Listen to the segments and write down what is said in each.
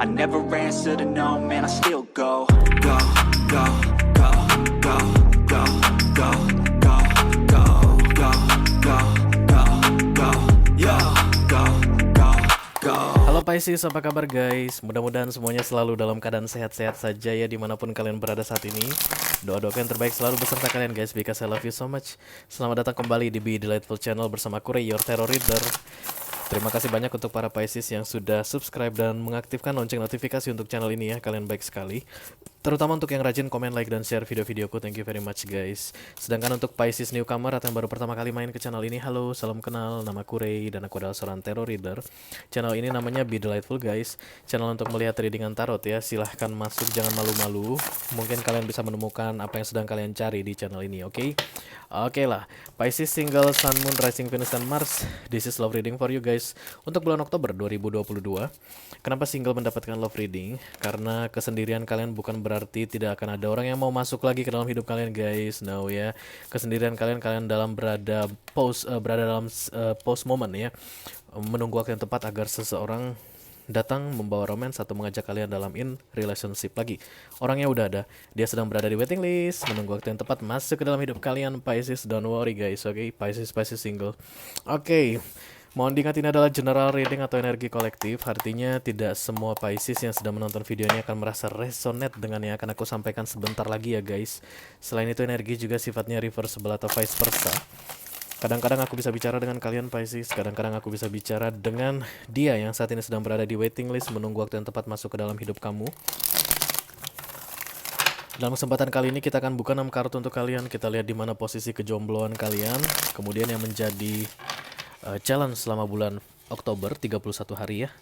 I never answer to no, man, I still go. Go, go, go, go, go, go, go, go, go, go, go, go, yo, go, go, go. Halo Pisces, apa kabar guys? Mudah-mudahan semuanya selalu dalam keadaan sehat-sehat saja ya dimanapun kalian berada saat ini. Doa-doa yang terbaik selalu beserta kalian guys, because I love you so much. Selamat datang kembali di Be Delightful Channel bersama aku Ray, your Tarot Reader. Terima kasih banyak untuk para Pisces yang sudah subscribe dan mengaktifkan lonceng notifikasi untuk channel ini ya. Kalian baik sekali. Terutama untuk yang rajin komen, like, dan share video-videoku. Thank you very much guys. Sedangkan untuk Pisces newcomer atau yang baru pertama kali main ke channel ini, halo, salam kenal. Nama aku Ray dan aku adalah seorang tarot reader. Channel ini namanya Be Delightful guys. Channel untuk melihat readingan tarot ya. Silahkan masuk, jangan malu-malu. Mungkin kalian bisa menemukan apa yang sedang kalian cari di channel ini, oke? Oke lah, Pisces single, Sun, Moon, Rising, Venus, dan Mars. This is love reading for you guys untuk bulan Oktober 2022. Kenapa single mendapatkan love reading? Karena kesendirian kalian bukan berarti tidak akan ada orang yang mau masuk lagi ke dalam hidup kalian guys. No ya, kesendirian kalian dalam berada dalam pause moment ya, menunggu waktu yang tepat agar seseorang datang membawa romance atau mengajak kalian dalam relationship lagi. Orangnya udah ada, dia sedang berada di waiting list, menunggu waktu yang tepat masuk ke dalam hidup kalian Pisces. Don't worry guys, oke? Pisces single. Oke. Mohon diingat ini adalah general reading atau energi kolektif. Artinya tidak semua Pisces yang sedang menonton video ini akan merasa resonate dengan yang akan aku sampaikan sebentar lagi ya guys. Selain itu energi juga sifatnya reversible atau vice versa. Kadang-kadang aku bisa bicara dengan kalian Pisces, kadang-kadang aku bisa bicara dengan dia yang saat ini sedang berada di waiting list, menunggu waktu yang tepat masuk ke dalam hidup kamu. Dalam kesempatan kali ini kita akan buka 6 kartu untuk kalian. Kita lihat di mana posisi kejombloan kalian, kemudian yang menjadi challenge selama bulan Oktober 31 hari ya.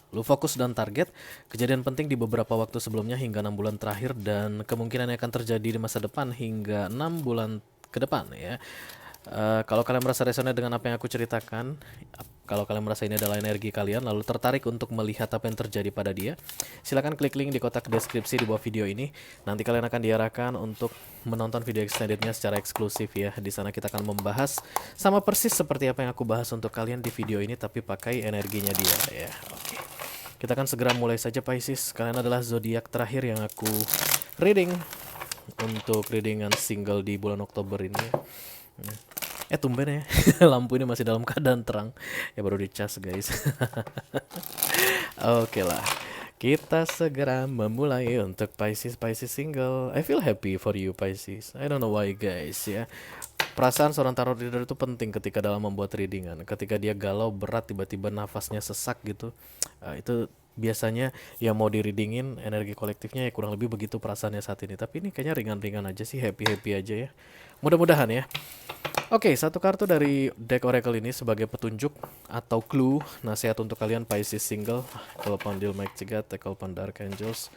Lu fokus dan target kejadian penting di beberapa waktu sebelumnya hingga 6 bulan terakhir, dan kemungkinan yang akan terjadi di masa depan hingga 6 bulan ke depan ya. Kalau kalian merasa resonate dengan apa yang aku ceritakan, kalau kalian merasa ini adalah energi kalian, lalu tertarik untuk melihat apa yang terjadi pada dia, silakan klik link di kotak deskripsi di bawah video ini. Nanti kalian akan diarahkan untuk menonton video extendednya secara eksklusif ya. Di sana kita akan membahas sama persis seperti apa yang aku bahas untuk kalian di video ini, tapi pakai energinya dia ya. Oke. Kita akan segera mulai saja Pisces. Kalian adalah zodiak terakhir yang aku reading untuk readingan single di bulan Oktober ini ya. Tumben ya, lampu ini masih dalam keadaan terang. Ya baru dicas guys. Oke lah, kita segera memulai untuk Pisces single. I feel happy for you Pisces. I don't know why guys ya. Perasaan seorang tarot reader itu penting ketika dalam membuat readingan. Ketika dia galau berat, tiba-tiba nafasnya sesak gitu, itu biasanya yang mau di-readingin energi kolektifnya ya kurang lebih begitu perasaannya saat ini. Tapi ini kayaknya ringan-ringan aja sih, happy-happy aja ya. Mudah-mudahan ya. Oke, satu kartu dari deck Oracle ini sebagai petunjuk atau clue nasihat untuk kalian Pisces single. I call upon the Almighty God, I call upon the Archangels,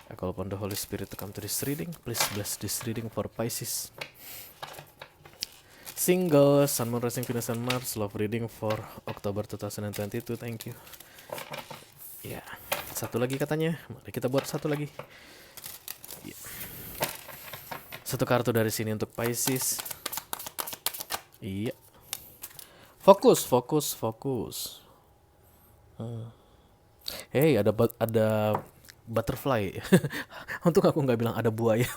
I call upon the Holy Spirit to come to this reading. Please bless this reading for Pisces single, Sun, Moon, Rising, Venus, and Mars. Love reading for October 2022. Thank you. Ya, satu lagi katanya. Mari kita buat satu lagi. Ya. Satu kartu dari sini untuk Pisces. Iya. Fokus. Hey, ada butterfly. Untung aku nggak bilang ada buaya.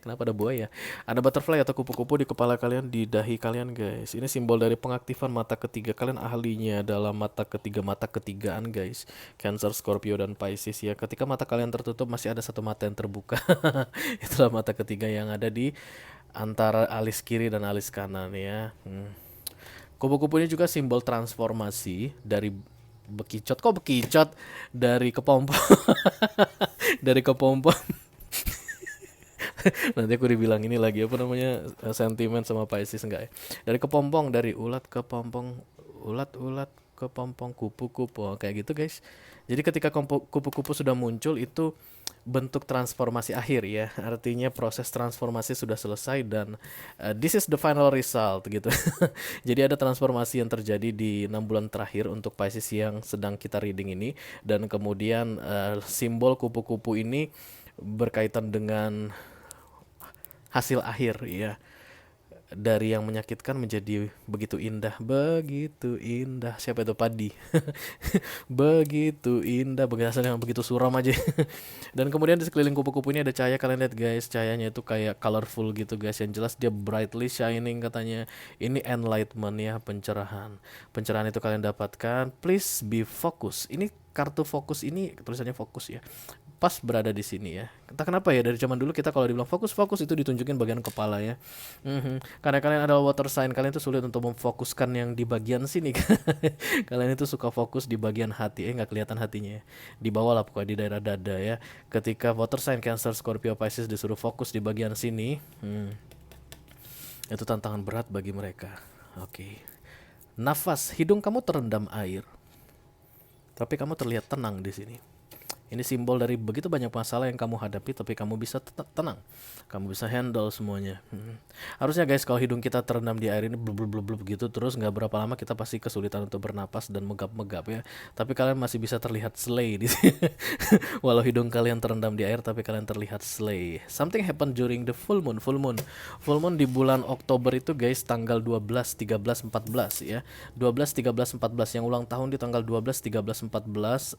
Kenapa ada buaya? Ada butterfly atau kupu-kupu di kepala kalian, di dahi kalian guys. Ini simbol dari pengaktifan mata ketiga. Kalian ahlinya dalam mata ketigaan guys. Cancer, Scorpio, dan Pisces ya. Ketika mata kalian tertutup masih ada satu mata yang terbuka. Itulah mata ketiga yang ada di antara alis kiri dan alis kanan ya. Kupu-kupu ini juga simbol transformasi dari bekicot. Kok bekicot? Dari kepompong. Dari kepompong. Nanti aku dibilang ini lagi apa namanya, sentimen sama Pisces enggak ya? Dari kepompong, dari ulat ke pompong, ulat ke pompong, kupu-kupu kayak gitu guys. Jadi ketika kupu-kupu sudah muncul itu bentuk transformasi akhir ya. Artinya proses transformasi sudah selesai dan this is the final result gitu. Jadi ada transformasi yang terjadi di 6 bulan terakhir untuk Pisces yang sedang kita reading ini, dan kemudian simbol kupu-kupu ini berkaitan dengan hasil akhir ya. dari yang menyakitkan menjadi begitu indah, begitu indah. Siapa itu Padi? Begitu indah, berasal yang begitu suram aja. Dan kemudian di sekeliling kupu-kupu ini ada cahaya, kalian lihat guys, cahayanya itu kayak colorful gitu guys. Yang jelas dia brightly shining katanya. Ini enlightenment ya, pencerahan. Pencerahan itu kalian dapatkan. Please be focus. Ini kartu fokus ini tulisannya fokus ya. Pas berada di sini ya. Entah kenapa ya, dari zaman dulu kita kalau dibilang fokus itu ditunjukin bagian kepala ya. Karena kalian adalah water sign, kalian itu sulit untuk memfokuskan yang di bagian sini. Kalian itu suka fokus di bagian hati, nggak kelihatan hatinya ya. Di bawah lah pokoknya, di daerah dada ya. Ketika water sign Cancer, Scorpio, Pisces disuruh fokus di bagian sini, itu tantangan berat bagi mereka. Oke. Nafas, hidung kamu terendam air, tapi kamu terlihat tenang di sini. Ini simbol dari begitu banyak masalah yang kamu hadapi, tapi kamu bisa tenang. Kamu bisa handle semuanya. Harusnya guys, kalau hidung kita terendam di air ini blub gitu, terus nggak berapa lama kita pasti kesulitan untuk bernapas dan megap-megap ya. Tapi kalian masih bisa terlihat slay di sini. Walau hidung kalian terendam di air, tapi kalian terlihat slay. Something happened during the full moon. Full moon di bulan Oktober itu guys, tanggal 12, 13, 14 ya. 12, 13, 14 yang ulang tahun di tanggal 12, 13, 14.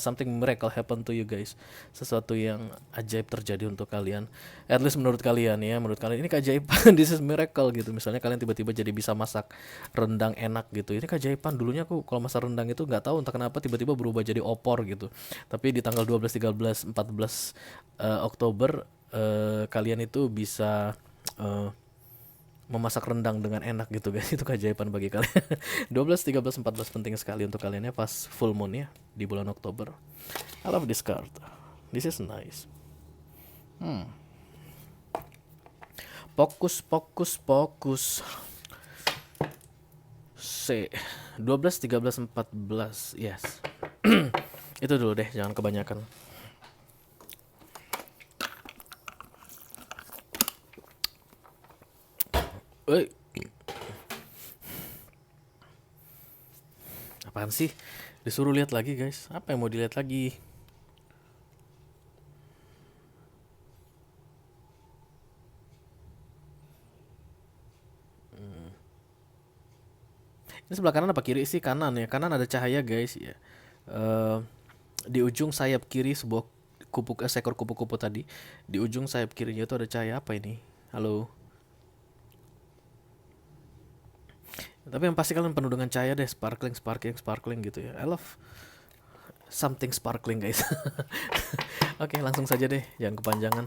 Something miracle happen to you guys. Sesuatu yang ajaib terjadi untuk kalian. At least menurut kalian ya, menurut kalian ini keajaiban. This is miracle gitu. Misalnya kalian tiba-tiba jadi bisa masak rendang enak gitu. Ini keajaiban. Dulunya aku kalau masak rendang itu nggak tahu entah kenapa tiba-tiba berubah jadi opor gitu. Tapi di tanggal 12, 13, 14 Oktober kalian itu bisa memasak rendang dengan enak gitu guys. Itu keajaiban bagi kalian. 12, 13, 14 penting sekali untuk kalian ya pas full moon ya di bulan Oktober. I love this card. This is nice. Fokus. C 12, 13, 14. Yes. Itu dulu deh, jangan kebanyakan. Apaan sih? Disuruh lihat lagi guys. Apa yang mau dilihat lagi? Ini sebelah kanan apa kiri sih? Kanan ya. Kanan ada cahaya guys ya. Di ujung sayap kiri sebuah seekor kupu-kupu tadi. Di ujung sayap kirinya itu ada cahaya apa ini? Halo. Tapi yang pasti kalian penuh dengan cahaya deh, sparkling gitu ya. I love something sparkling guys. Oke, langsung saja deh, jangan kepanjangan.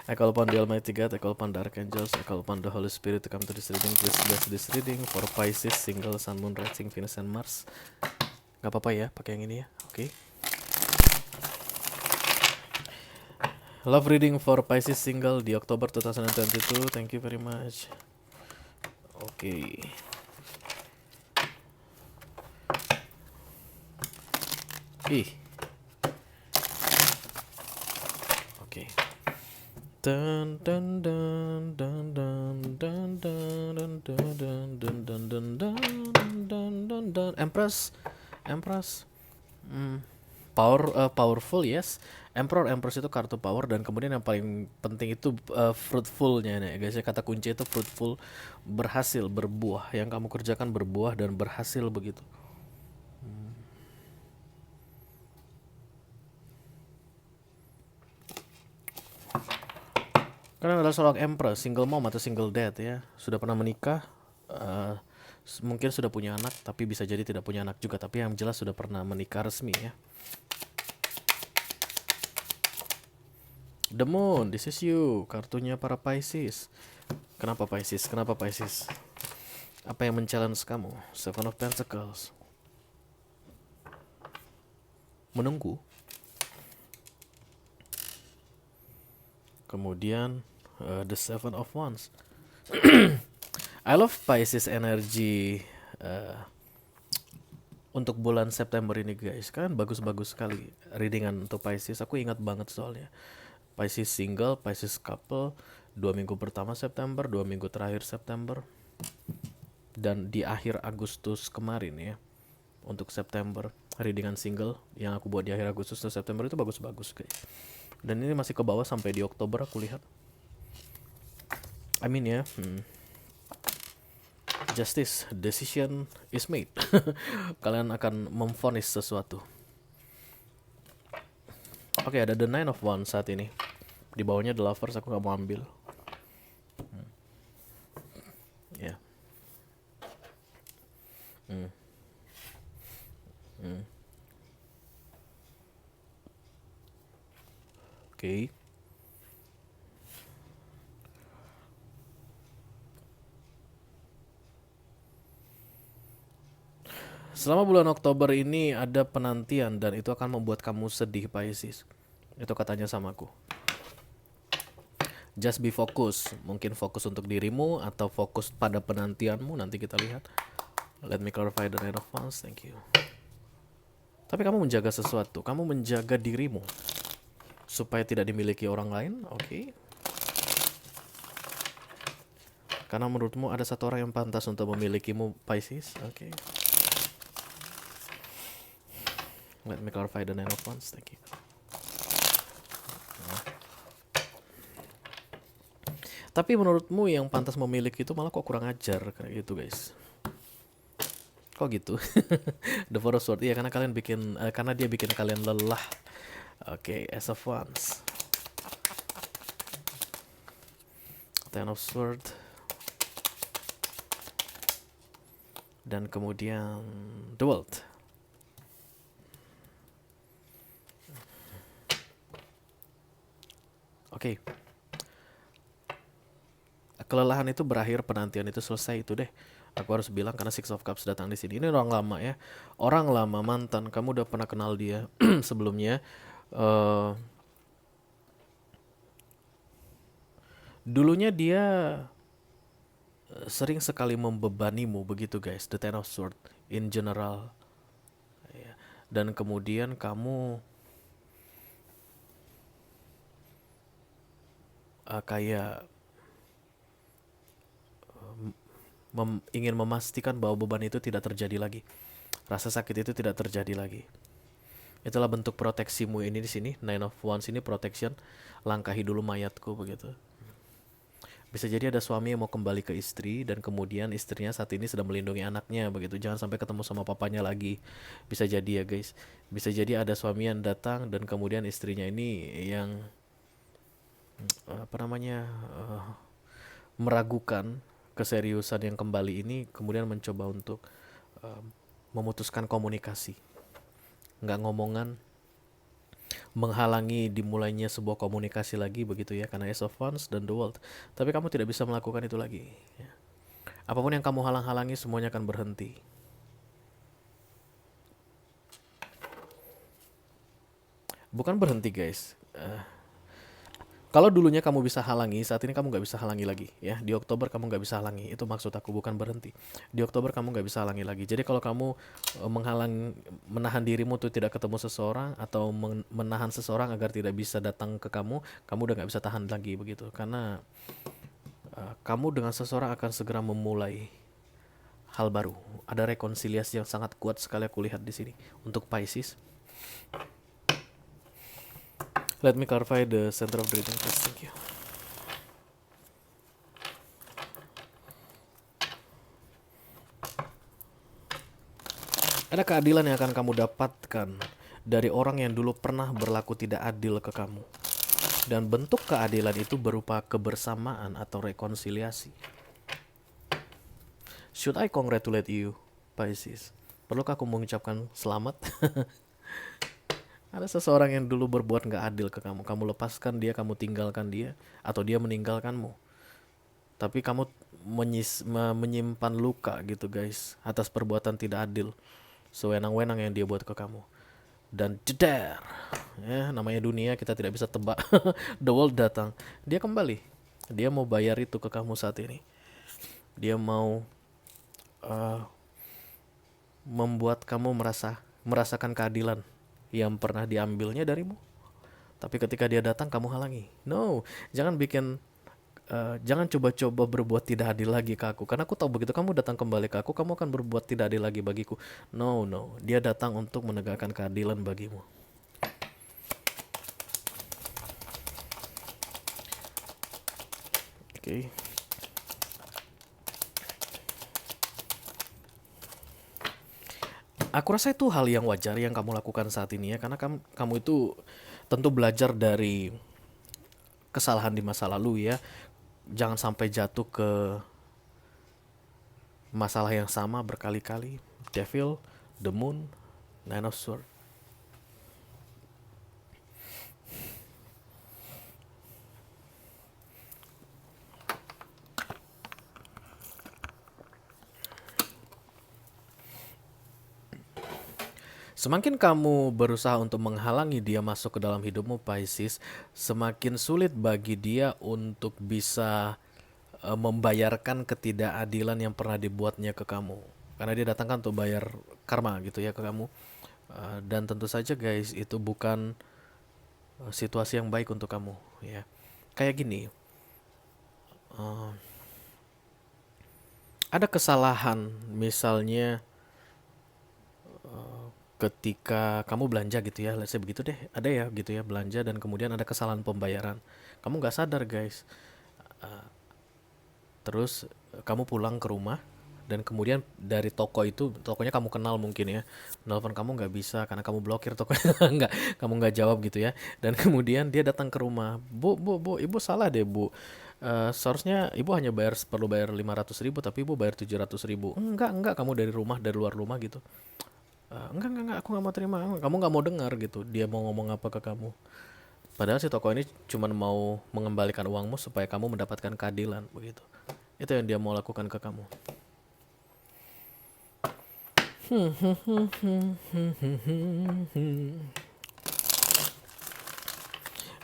I call upon the Almighty God, I call upon the Archangels, I call upon the Holy Spirit to come to this reading. Please bless this reading for Pisces, single, Sun, Moon, Rising, Venus, and Mars. Gak apa-apa ya, pakai yang ini ya. Oke. Love reading for Pisces single di Oktober 2022. Thank you very much. Oke. Oke. Dun dun dun dun dun dun dun dun dun dun dun dun dun dun dun. Empress. Powerful, yes. Empress itu kartu power, dan kemudian yang paling penting itu fruitfulnya nih guys. Kata kunci itu fruitful, berhasil, berbuah. Yang kamu kerjakan berbuah dan berhasil begitu. Karena adalah seorang empress, single mom atau single dad ya. Sudah pernah menikah, mungkin sudah punya anak, tapi bisa jadi tidak punya anak juga. Tapi yang jelas sudah pernah menikah resmi ya. The Moon, this is you. Kartunya para Pisces. Kenapa Pisces? Apa yang men-challenge kamu? Seven of Pentacles. Menunggu. Kemudian the Seven of Wands. I love Pisces energy untuk bulan September ini guys. Kan bagus-bagus sekali readingan untuk Pisces. Aku ingat banget soalnya. Pisces single, Pisces couple, 2 minggu pertama September, 2 minggu terakhir September, dan di akhir Agustus kemarin ya. Untuk September, readingan single yang aku buat di akhir Agustus dan September itu bagus-bagus guys. Dan ini masih ke bawah sampai di Oktober aku lihat. I mean ya. Justice, decision is made. Kalian akan memvonis sesuatu. Oke, ada the Nine of Wands saat ini. Di bawahnya the Lovers, aku gak mau ambil. Ya. Oke. Selama bulan Oktober ini ada penantian dan itu akan membuat kamu sedih, Pisces. Itu katanya sama aku. Just be focus. Mungkin fokus untuk dirimu atau fokus pada penantianmu. Nanti kita lihat. Let me clarify the Nine of Wands. Thank you. Tapi kamu menjaga sesuatu. Kamu menjaga dirimu supaya tidak dimiliki orang lain. Oke. Karena menurutmu ada satu orang yang pantas untuk memilikimu, Pisces. Oke. Let me clarify the Nine of Wands. Thank you. Tapi menurutmu yang pantas memiliki itu malah kok kurang ajar kayak gitu, guys. Kok gitu? The Four of Swords. Iya, karena kalian bikin karena dia bikin kalian lelah. Oke, Ace of Wands. Ten of Swords. Dan kemudian The World. Oke. Kelelahan itu berakhir, penantian itu selesai, itu deh. Aku harus bilang karena Six of Cups datang di sini. Ini orang lama ya. Orang lama, mantan. Kamu udah pernah kenal dia sebelumnya. Dulunya dia sering sekali membebanimu begitu, guys. The Ten of Swords in general. Dan kemudian kamu kayak ingin memastikan bahwa beban itu tidak terjadi lagi. Rasa sakit itu tidak terjadi lagi. Itulah bentuk proteksimu ini di sini. Nine of Wands ini protection. Langkahi dulu mayatku begitu. Bisa jadi ada suami yang mau kembali ke istri dan kemudian istrinya saat ini sedang melindungi anaknya begitu. Jangan sampai ketemu sama papanya lagi. Bisa jadi ya, guys. Bisa jadi ada suami yang datang dan kemudian istrinya ini yang meragukan keseriusan yang kembali ini, kemudian mencoba untuk memutuskan komunikasi, nggak ngomongan, menghalangi dimulainya sebuah komunikasi lagi begitu ya, karena Ace of Wands dan The World. Tapi kamu tidak bisa melakukan itu lagi ya. Apapun yang kamu halang-halangi semuanya akan berhenti. Bukan berhenti, guys. Kalau dulunya kamu bisa halangi, saat ini kamu nggak bisa halangi lagi ya. Di Oktober kamu nggak bisa halangi. Itu maksud aku, bukan berhenti. Di Oktober kamu nggak bisa halangi lagi. Jadi kalau kamu menahan dirimu tuh tidak ketemu seseorang atau menahan seseorang agar tidak bisa datang ke kamu udah nggak bisa tahan lagi begitu. Karena kamu dengan seseorang akan segera memulai hal baru. Ada rekonsiliasi yang sangat kuat sekali aku lihat di sini untuk Pisces. Let me clarify the center of the reading first. Thank you. Ada keadilan yang akan kamu dapatkan dari orang yang dulu pernah berlaku tidak adil ke kamu. Dan bentuk keadilan itu berupa kebersamaan atau rekonsiliasi. Should I congratulate you, Pisces? Perlukah aku mengucapkan selamat? Ada seseorang yang dulu berbuat gak adil ke kamu. Kamu lepaskan dia, kamu tinggalkan dia, atau dia meninggalkanmu. Tapi kamu menyimpan luka gitu, guys, atas perbuatan tidak adil, sewenang-wenang yang dia buat ke kamu. Dan jeder, ya, namanya dunia, kita tidak bisa tebak. The World datang. Dia kembali. Dia mau bayar itu ke kamu saat ini. Dia mau membuat kamu merasakan keadilan yang pernah diambilnya darimu. Tapi ketika dia datang kamu halangi. No, jangan coba-coba berbuat tidak adil lagi ke aku. Karena aku tahu begitu kamu datang kembali ke aku, kamu akan berbuat tidak adil lagi bagiku. No, dia datang untuk menegakkan keadilan bagimu. Oke. Aku rasa itu hal yang wajar yang kamu lakukan saat ini ya, karena kamu itu tentu belajar dari kesalahan di masa lalu ya. Jangan sampai jatuh ke masalah yang sama berkali-kali. Devil, the moon, nine of sword. Semakin kamu berusaha untuk menghalangi dia masuk ke dalam hidupmu, Pisces, semakin sulit bagi dia untuk bisa membayarkan ketidakadilan yang pernah dibuatnya ke kamu. Karena dia datang kan untuk bayar karma gitu ya ke kamu. Dan tentu saja guys, itu bukan situasi yang baik untuk kamu ya. Kayak gini, eh, ada kesalahan misalnya ketika kamu belanja gitu ya, let's say begitu deh, ada ya gitu ya belanja dan kemudian ada kesalahan pembayaran, kamu nggak sadar guys. Terus kamu pulang ke rumah dan kemudian dari toko itu, tokonya kamu kenal mungkin ya, nelfon kamu nggak bisa karena kamu blokir tokonya. Nggak, kamu nggak jawab gitu ya, dan kemudian dia datang ke rumah, bu, ibu salah deh bu. Seharusnya ibu hanya perlu bayar 500.000 tapi ibu bayar 700.000. Enggak, kamu dari luar rumah gitu. Enggak, aku nggak mau terima. Kamu nggak mau dengar gitu dia mau ngomong apa ke kamu, padahal si toko ini cuma mau mengembalikan uangmu supaya kamu mendapatkan keadilan begitu. Itu yang dia mau lakukan ke kamu.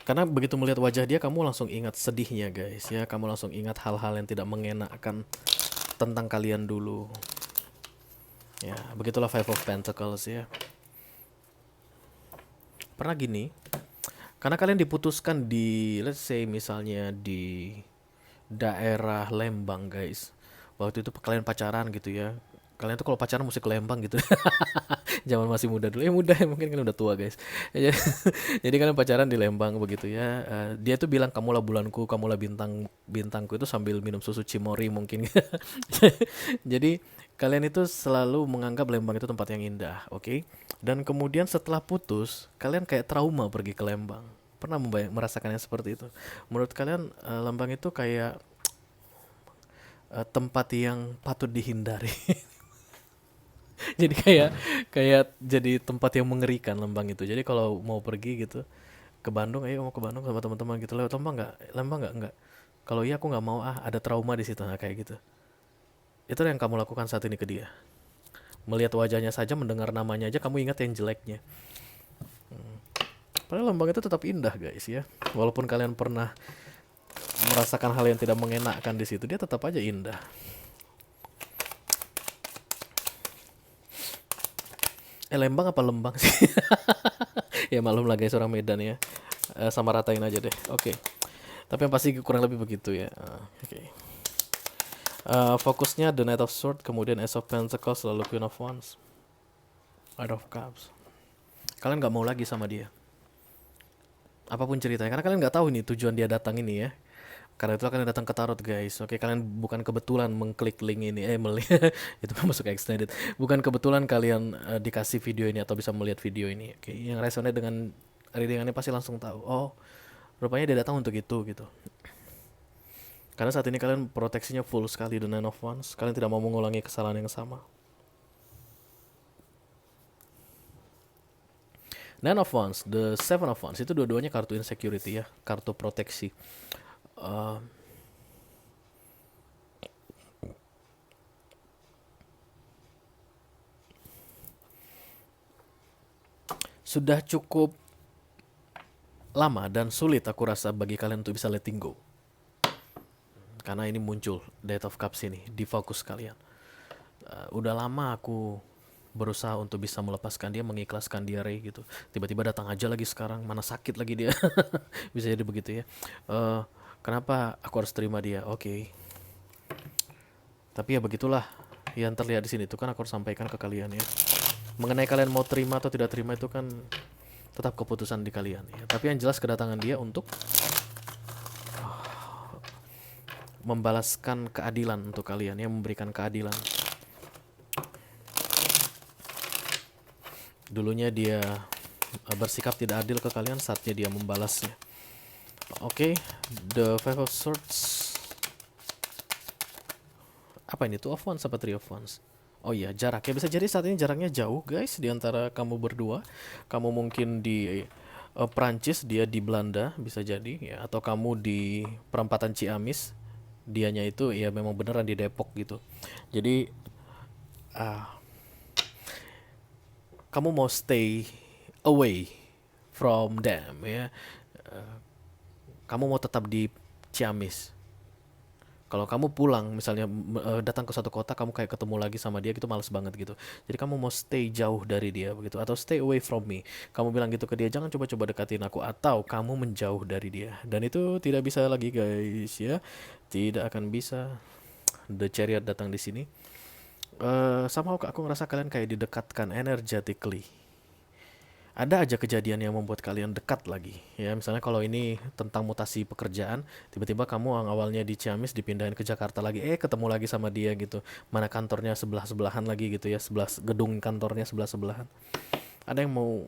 Karena begitu melihat wajah dia, kamu langsung ingat sedihnya guys ya, kamu langsung ingat hal-hal yang tidak mengenakan tentang kalian dulu. Ya, begitulah Five of Pentacles ya. Pernah gini, karena kalian diputuskan di, let's say misalnya di daerah Lembang guys. Waktu itu kalian pacaran gitu ya. Kalian tuh kalau pacaran mesti ke Lembang gitu. Zaman masih muda dulu. Muda ya, mungkin kan udah tua guys. Jadi kalian pacaran di Lembang begitu ya. Dia tuh bilang kamulah bulanku, kamulah bintangku, itu sambil minum susu Cimory mungkin. Jadi kalian itu selalu menganggap Lembang itu tempat yang indah, oke? Dan kemudian setelah putus, kalian kayak trauma pergi ke Lembang. Pernah merasakan yang seperti itu? Menurut kalian Lembang itu kayak tempat yang patut dihindari? Jadi kayak jadi tempat yang mengerikan Lembang itu. Jadi kalau mau pergi gitu ke Bandung, ayo mau ke Bandung sama teman-teman gitu, lewat Lembang nggak? Lembang nggak? Kalau iya aku nggak mau, ada trauma di situ, nah, kayak gitu. Itu yang kamu lakukan saat ini ke dia. Melihat wajahnya saja, mendengar namanya aja kamu ingat yang jeleknya. Padahal Lembang itu tetap indah guys ya. Walaupun kalian pernah merasakan hal yang tidak mengenakan di situ, dia tetap aja indah. Lembang apa Lembang sih? Ya malum lah guys, orang Medan ya. Sama ratain aja deh. Oke. Tapi yang pasti kurang lebih begitu ya. Oke. Fokusnya The Knight of Swords, kemudian Ace of Pentacles, lalu Queen of Wands, Knight of Cups. Kalian nggak mau lagi sama dia. Apapun ceritanya, karena kalian nggak tahu ini tujuan dia datang ini ya. Karena itu kalian datang ke tarot guys. Oke, kalian bukan kebetulan mengklik link ini, itu masuk extended. Bukan kebetulan kalian dikasih video ini atau bisa melihat video ini. Oke, yang resonate dengan reading ini pasti langsung tahu. Oh, rupanya dia datang untuk itu gitu. Karena saat ini kalian proteksinya full sekali, The Nine of Wands. Kalian tidak mau mengulangi kesalahan yang sama. Nine of Wands, The Seven of Wands, itu dua-duanya kartu insecurity ya, kartu proteksi. Sudah cukup lama dan sulit aku rasa bagi kalian untuk bisa letting go. Karena ini muncul Death of Cups ini di fokus kalian. Udah lama aku berusaha untuk bisa melepaskan dia, mengikhlaskan dia Ray gitu. Tiba-tiba datang aja lagi sekarang, mana sakit lagi dia. Bisa jadi begitu ya. Kenapa aku harus terima dia? Oke. Tapi ya begitulah yang terlihat di sini itu kan aku harus sampaikan ke kalian ya. Mengenai kalian mau terima atau tidak terima itu kan tetap keputusan di kalian ya. Tapi yang jelas kedatangan dia untuk membalaskan keadilan untuk kalian ya, memberikan keadilan. Dulunya dia bersikap tidak adil ke kalian, saatnya dia membalasnya. Oke, the Five of Swords. Apa ini? Two of Wands apa Three of Wands? Oh iya, jaraknya bisa jadi saat ini jaraknya jauh guys di antara kamu berdua. Kamu mungkin di Prancis, dia di Belanda bisa jadi ya, atau kamu di perempatan Ciamis, dianya itu ya memang beneran di Depok gitu. Jadi kamu mau stay away from them ya. Kamu mau tetap di Ciamis. Kalau kamu pulang misalnya datang ke suatu kota, kamu kayak ketemu lagi sama dia gitu, males banget gitu. Jadi kamu mau stay jauh dari dia begitu, atau stay away from me. Kamu bilang gitu ke dia, jangan coba-coba dekatin aku, atau kamu menjauh dari dia. Dan itu tidak bisa lagi guys ya. Tidak akan bisa. The Chariot datang di sini. Somehow aku ngerasa kalian kayak didekatkan energetically. Ada aja kejadian yang membuat kalian dekat lagi ya, misalnya kalau ini tentang mutasi pekerjaan, tiba-tiba kamu yang awalnya di Ciamis dipindahin ke Jakarta lagi, ketemu lagi sama dia gitu, mana kantornya sebelah-sebelahan lagi gitu ya, sebelah gedung kantornya sebelah-sebelahan. Ada yang mau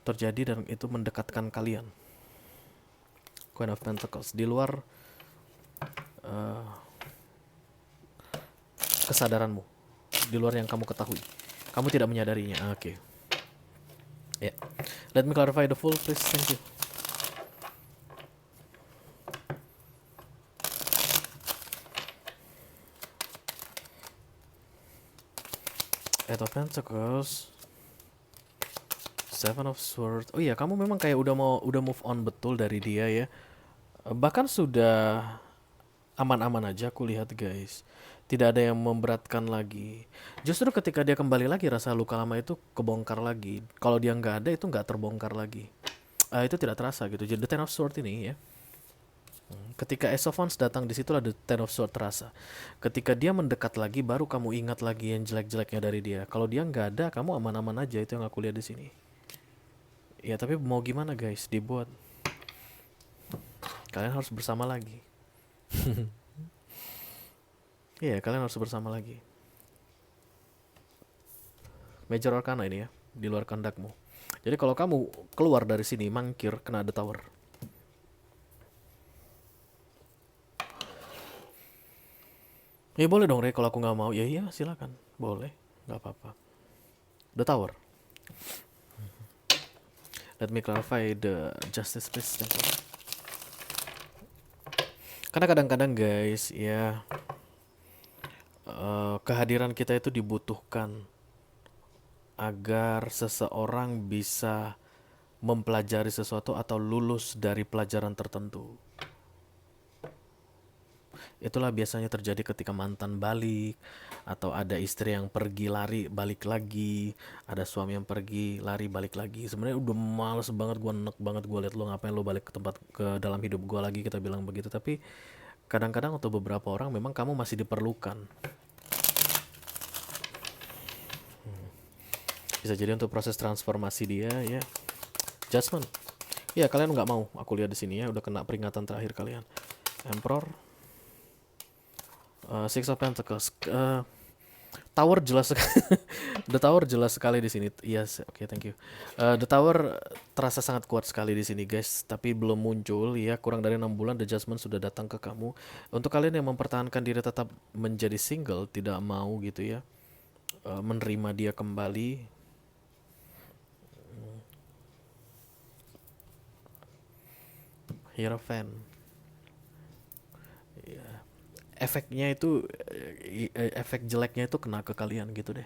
terjadi dan itu mendekatkan kalian. Queen of Pentacles di luar kesadaranmu, di luar yang kamu ketahui. Kamu tidak menyadarinya. Oke. Ya. Let me clarify the full, please. Thank you. Eight of Pentacles. Seven of Swords. Oh iya, kamu memang kayak udah move on betul dari dia ya. Bahkan sudah aman-aman aja aku lihat guys. Tidak ada yang memberatkan lagi. Justru ketika dia kembali lagi, rasa luka lama itu kebongkar lagi. Kalau dia nggak ada, itu nggak terbongkar lagi. Itu tidak terasa gitu. Jadi the Ten of Swords ini ya. Ketika Ace of Wands datang, di situlah the Ten of Swords terasa. Ketika dia mendekat lagi, baru kamu ingat lagi yang jelek-jeleknya dari dia. Kalau dia nggak ada, kamu aman-aman aja. Itu yang aku lihat di sini. Ya tapi mau gimana guys, dibuat. Kalian harus bersama lagi. Iya, kalian harus bersama lagi. Major Arcana ini ya, di luar kehendakmu. Jadi kalau kamu keluar dari sini mangkir, kena The Tower. Ya boleh dong Rey, kalau aku nggak mau, ya iya silakan, boleh, nggak apa-apa. The Tower. Let me clarify the justice please. Thank you. Karena kadang-kadang guys, ya kehadiran kita itu dibutuhkan agar seseorang bisa mempelajari sesuatu atau lulus dari pelajaran tertentu. Itulah biasanya terjadi ketika mantan balik, atau ada istri yang pergi lari balik lagi, ada suami yang pergi lari balik lagi. Sebenarnya udah males banget gue, enek banget gue liat lo, ngapain lo balik ke dalam hidup gue lagi, kita bilang begitu. Tapi kadang-kadang untuk beberapa orang memang kamu masih diperlukan. Bisa jadi untuk proses transformasi dia ya. Judgment. Ya kalian nggak mau, aku lihat di sini ya, udah kena peringatan terakhir kalian. Emperor. Six of Pentacles. Tower jelas The Tower jelas sekali di sini. Yes, oke, thank you. The Tower terasa sangat kuat sekali di sini, guys. Tapi belum muncul ya. Kurang dari 6 bulan The Judgment sudah datang ke kamu. Untuk kalian yang mempertahankan diri tetap menjadi single, tidak mau gitu ya, menerima dia kembali. Hierophant. Ya. Efeknya itu, efek jeleknya itu kena ke kalian gitu deh.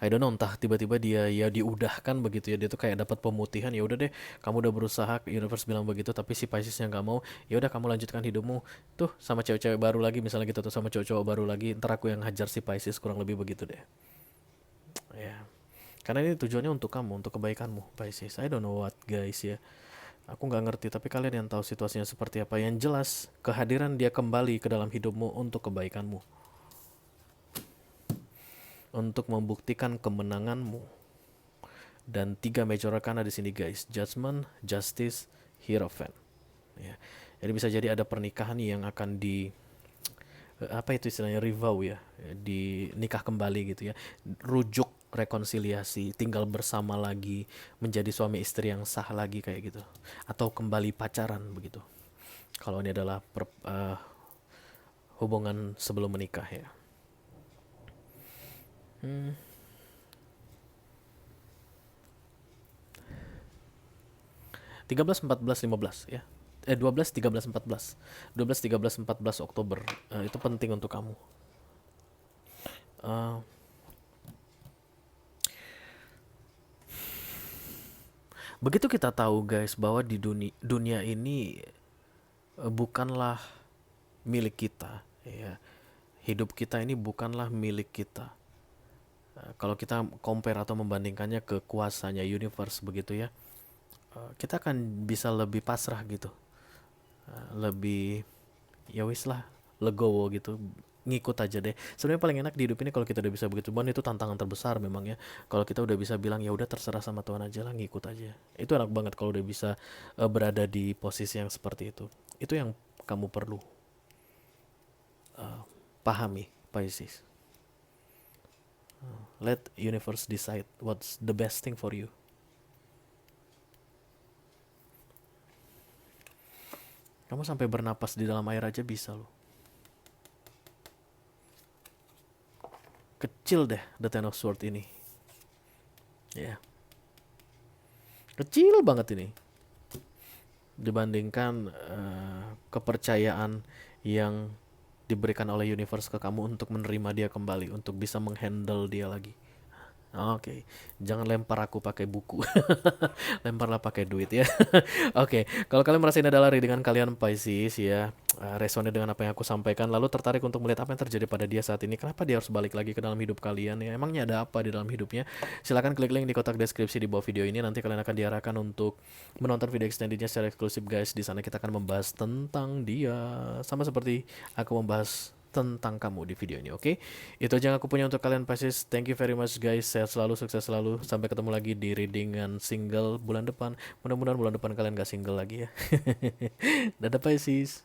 I don't know, entah tiba-tiba dia ya diudahkan begitu ya, dia tuh kayak dapat pemutihan, ya udah deh, kamu udah berusaha, universe bilang begitu, tapi si Piscesnya nggak mau, ya udah kamu lanjutkan hidupmu tuh sama cewek-cewek baru lagi, misalnya gitu tuh, sama cowok-cowok baru lagi, ntar aku yang hajar si Pisces, kurang lebih begitu deh. Ya, karena ini tujuannya untuk kamu, untuk kebaikanmu Pisces. I don't know what guys ya. Aku nggak ngerti, tapi kalian yang tahu situasinya seperti apa. Yang jelas, kehadiran dia kembali ke dalam hidupmu untuk kebaikanmu, untuk membuktikan kemenanganmu. Dan 3 major arcana di sini guys, Judgment, Justice, Hierophant. Ya. Jadi bisa jadi ada pernikahan yang akan apa itu istilahnya, revow ya, di nikah kembali gitu ya, rujuk rekonsiliasi, tinggal bersama lagi, menjadi suami istri yang sah lagi kayak gitu, atau kembali pacaran begitu. Kalau ini adalah hubungan sebelum menikah ya. 13, 14, 15 ya. 12, 13, 14. 12, 13, 14 Oktober. Itu penting untuk kamu. Eh, Begitu kita tahu guys bahwa di dunia ini bukanlah milik kita ya. Hidup kita ini bukanlah milik kita. Kalau kita compare atau membandingkannya ke kuasanya universe begitu ya, kita akan bisa lebih pasrah gitu. Lebih ya wis lah, legowo gitu, ngikut aja deh. Sebenarnya paling enak di hidup ini kalau kita udah bisa begitu. Cuman itu tantangan terbesar memang ya. Kalau kita udah bisa bilang ya udah terserah sama Tuhan aja lah, ngikut aja. Itu enak banget kalau udah bisa berada di posisi yang seperti itu. Itu yang kamu perlu pahami, Pisces. Let universe decide what's the best thing for you. Kamu sampai bernapas di dalam air aja bisa loh. Kecil deh The Ten of Swords ini. Ya. Kecil banget ini. Dibandingkan kepercayaan yang diberikan oleh universe ke kamu untuk menerima dia kembali, untuk bisa menghandle dia lagi. Oke, jangan lempar aku pakai buku. Lemparlah pakai duit ya. Oke, kalau kalian merasa ini adalah readingan kalian Pisces ya, resonate dengan apa yang aku sampaikan, lalu tertarik untuk melihat apa yang terjadi pada dia saat ini, kenapa dia harus balik lagi ke dalam hidup kalian ya, emangnya ada apa di dalam hidupnya, silakan klik link di kotak deskripsi di bawah video ini. Nanti kalian akan diarahkan untuk menonton video extendednya secara eksklusif guys. Di sana kita akan membahas tentang dia, sama seperti aku membahas tentang kamu di video ini, oke? Itu aja yang aku punya untuk kalian Pisces. Thank you very much guys. Sehat selalu, sukses selalu. Sampai ketemu lagi di readingan single bulan depan. Mudah-mudahan bulan depan kalian gak single lagi ya. Dadah Pisces.